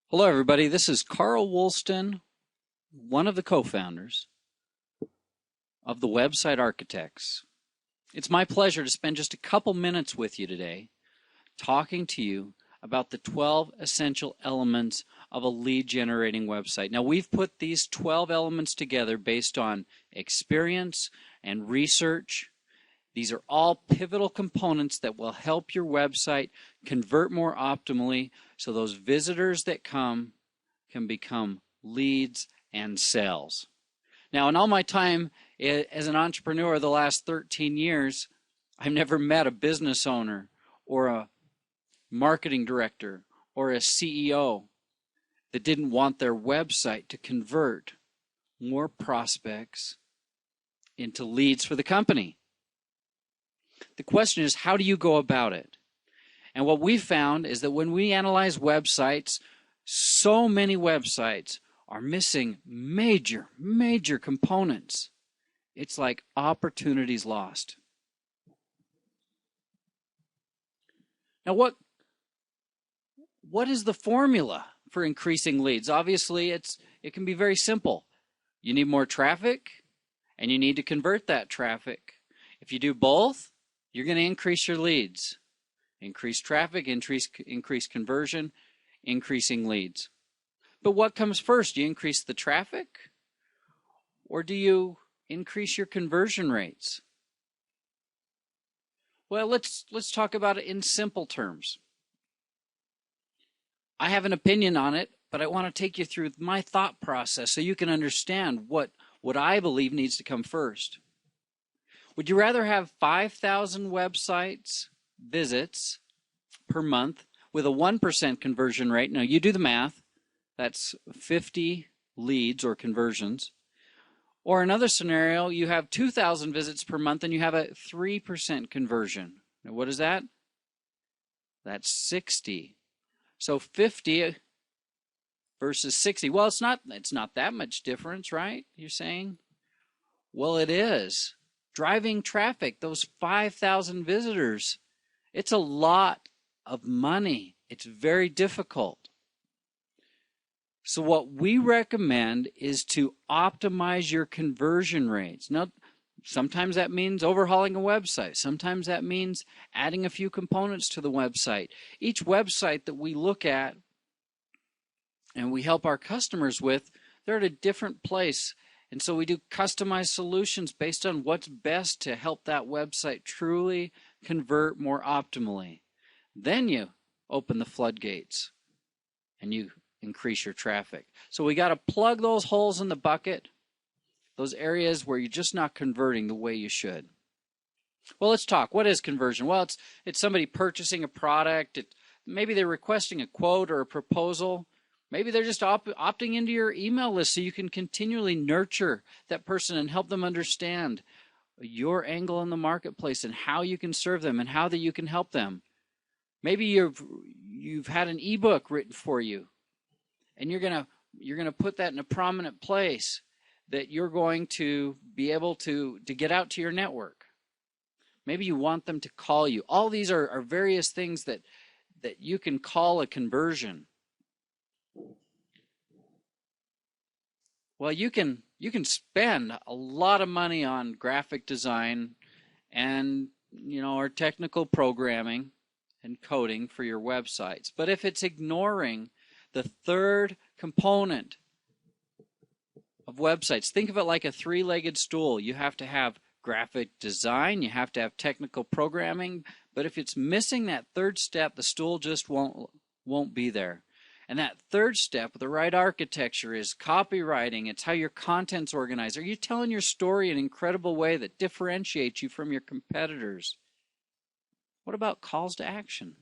Hello, everybody. This is Carl Woolston, one of the co-founders of the Website Architects. It's my pleasure to spend just a couple minutes with you today talking to you about the 12 essential elements of a lead-generating website. Now, we've put these 12 elements together based on experience and research. These are all pivotal components that will help your website convert more optimally so those visitors that come can become leads and sales. Now, in all my time as an entrepreneur the last 13 years, I've never met a business owner or a marketing director or a CEO that didn't want their website to convert more prospects into leads for the company. The question is, how do you go about it? And what we found is that when we analyze websites, so many websites are missing major components. It's like opportunities lost. Now, what is the formula for increasing leads? Obviously, it can be very simple. You need more traffic, and you need to convert that traffic. If you do both, you're going to increase your leads. Increase traffic, increase conversion, increasing leads. But what comes first? Do you increase the traffic, or do you increase your conversion rates? Well, let's talk about it in simple terms. I have an opinion on it, but I want to take you through my thought process so you can understand what I believe needs to come first. Would you rather have 5,000 websites visits per month with a 1% conversion rate? Now, you do the math. That's 50 leads or conversions. Or another scenario, you have 2,000 visits per month and you have a 3% conversion. Now, what is that? That's 60. So 50 versus 60. Well, it's not that much difference, right? You're saying? Well, it is. Driving traffic, those 5,000 visitors, it's a lot of money. It's very difficult. So what we recommend is to optimize your conversion rates. Now, sometimes that means overhauling a website. Sometimes that means adding a few components to the website. Each website that we look at and we help our customers with, they're at a different place. And so we do customized solutions based on what's best to help that website truly convert more optimally. Then you open the floodgates and you increase your traffic. So we got to plug those holes in the bucket, those areas where you're just not converting the way you should. Well, let's talk. What is conversion? Well, it's somebody purchasing a product. Maybe they're requesting a quote or a proposal. Maybe they're just opting into your email list so you can continually nurture that person and help them understand your angle in the marketplace and how you can serve them and how that you can help them. Maybe you've had an ebook written for you, and you're gonna put that in a prominent place that you're going to be able to get out to your network. Maybe you want them to call you. All these are various things that you can call a conversion. Well, you can spend a lot of money on graphic design and or technical programming and coding for your websites. But if it's ignoring the third component of websites, think of it like a three-legged stool. You have to have graphic design, you have to have technical programming, but if it's missing that third step, the stool just won't be there. And that third step with the right architecture is copywriting. It's how your content's organized. Are you telling your story in an incredible way that differentiates you from your competitors? What about calls to action?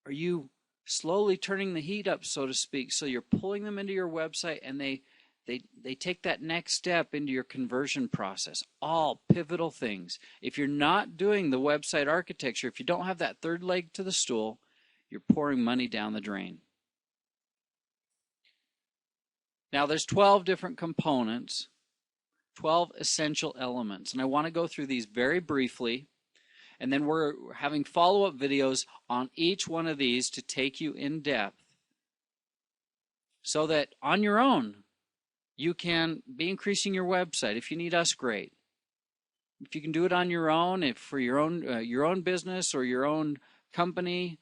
Are you slowly turning the heat up, so to speak, so you're pulling them into your website and they take that next step into your conversion process? All pivotal things. If you're not doing the website architecture, if you don't have that third leg to the stool, you're pouring money down the drain. Now, there's 12 different components, 12 essential elements, and I want to go through these very briefly And then we're having follow-up videos on each one of these to take you in depth so that on your own, you can be increasing your website. If you need us, great. If you can do it on your own, if for your own business or your own company,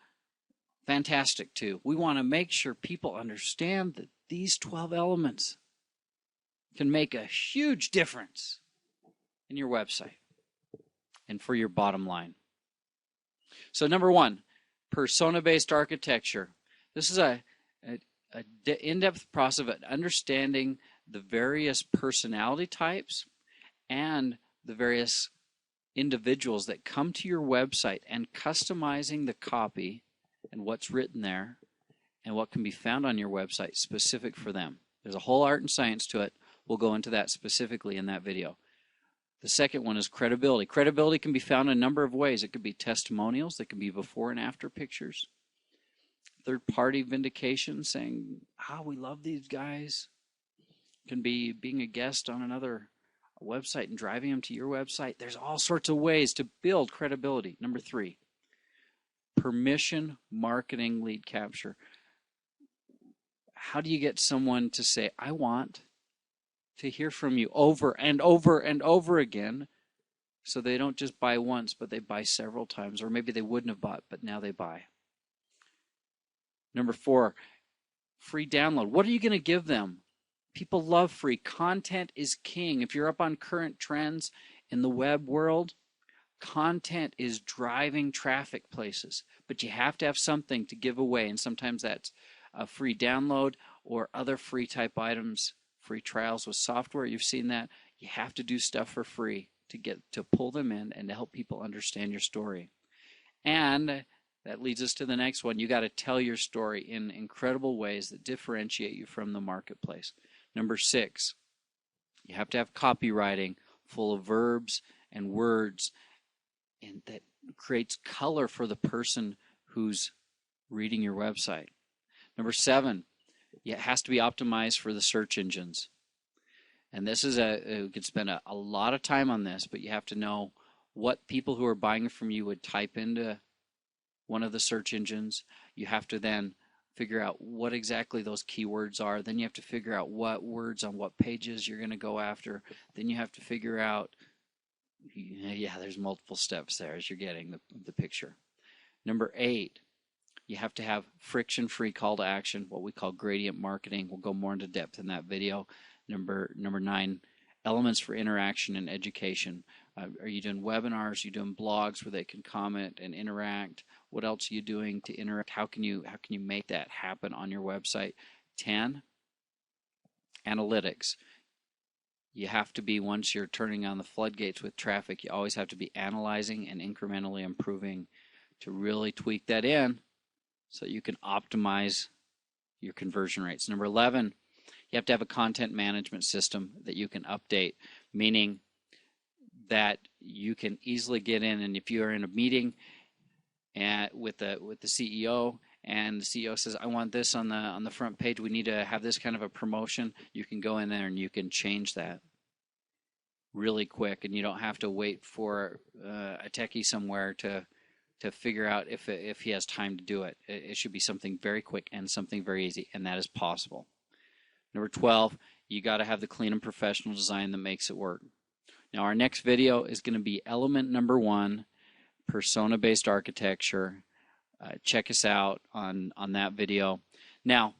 fantastic too. We want to make sure people understand that these 12 elements can make a huge difference in your website and for your bottom line. So number one, persona-based architecture. This is a in-depth process of understanding the various personality types and the various individuals that come to your website and customizing the copy and what's written there and what can be found on your website specific for them. There's a whole art and science to it. We'll go into that specifically in that video. The second one is credibility. Credibility can be found in a number of ways. It could be testimonials. That can be before and after pictures. Third-party vindication, saying, we love these guys. It can be being a guest on another website and driving them to your website. There's all sorts of ways to build credibility. Number three, permission marketing lead capture. How do you get someone to say, I want to hear from you over and over and over again, so they don't just buy once, but they buy several times, or maybe they wouldn't have bought, but now they buy. Number four, free download. What are you going to give them? People love free. Content is king. If you're up on current trends in the web world, content is driving traffic places, but you have to have something to give away, and sometimes that's a free download or other free type items, free trials with software. You've seen that. You have to do stuff for free to pull them in and to help people understand your story. And that leads us to the next one. You got to tell your story in incredible ways that differentiate you from the marketplace. Number six, you have to have copywriting full of verbs and words, and that creates color for the person who's reading your website. Number seven, it has to be optimized for the search engines. And this is you could spend a lot of time on this, but you have to know what people who are buying from you would type into one of the search engines. You have to then figure out what exactly those keywords are. Then you have to figure out what words on what pages you're going to go after. Then you have to figure out, there's multiple steps there as you're getting the picture. Number eight, you have to have friction-free call to action, what we call gradient marketing. We'll go more into depth in that video. Number nine, elements for interaction and education. Are you doing webinars? Are you doing blogs where they can comment and interact? What else are you doing to interact? How can you make that happen on your website? 10, analytics. You have to be, once you're turning on the floodgates with traffic, you always have to be analyzing and incrementally improving to really tweak that in so you can optimize your conversion rates. Number 11, you have to have a content management system that you can update, meaning that you can easily get in, and if you're in a meeting with the CEO, and the CEO says, I want this on the front page, we need to have this kind of a promotion, you can go in there and you can change that really quick, and you don't have to wait for a techie somewhere to figure out if he has time to do it. It should be something very quick and something very easy, and that is possible. Number 12, you got to have the clean and professional design that makes it work. Now our next video is going to be element number 1, persona-based architecture. Check us out on that video. Now,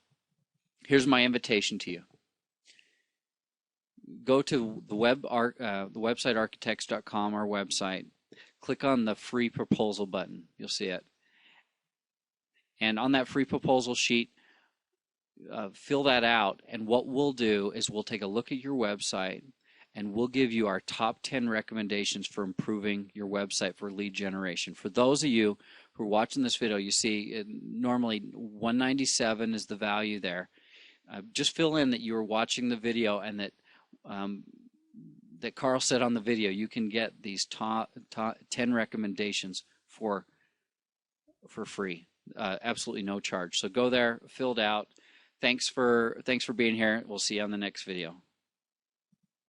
here's my invitation to you. Go to the website architects.com, our website. Click on the free proposal button. You'll see it. And on that free proposal sheet, fill that out. And what we'll do is we'll take a look at your website and we'll give you our top 10 recommendations for improving your website for lead generation. For those of you who are watching this video, you see normally 197 is the value there. Just fill in that you are watching the video and that that Carl said on the video, you can get these top 10 recommendations for free, absolutely no charge. So go there, fill it out. Thanks for being here. We'll see you on the next video.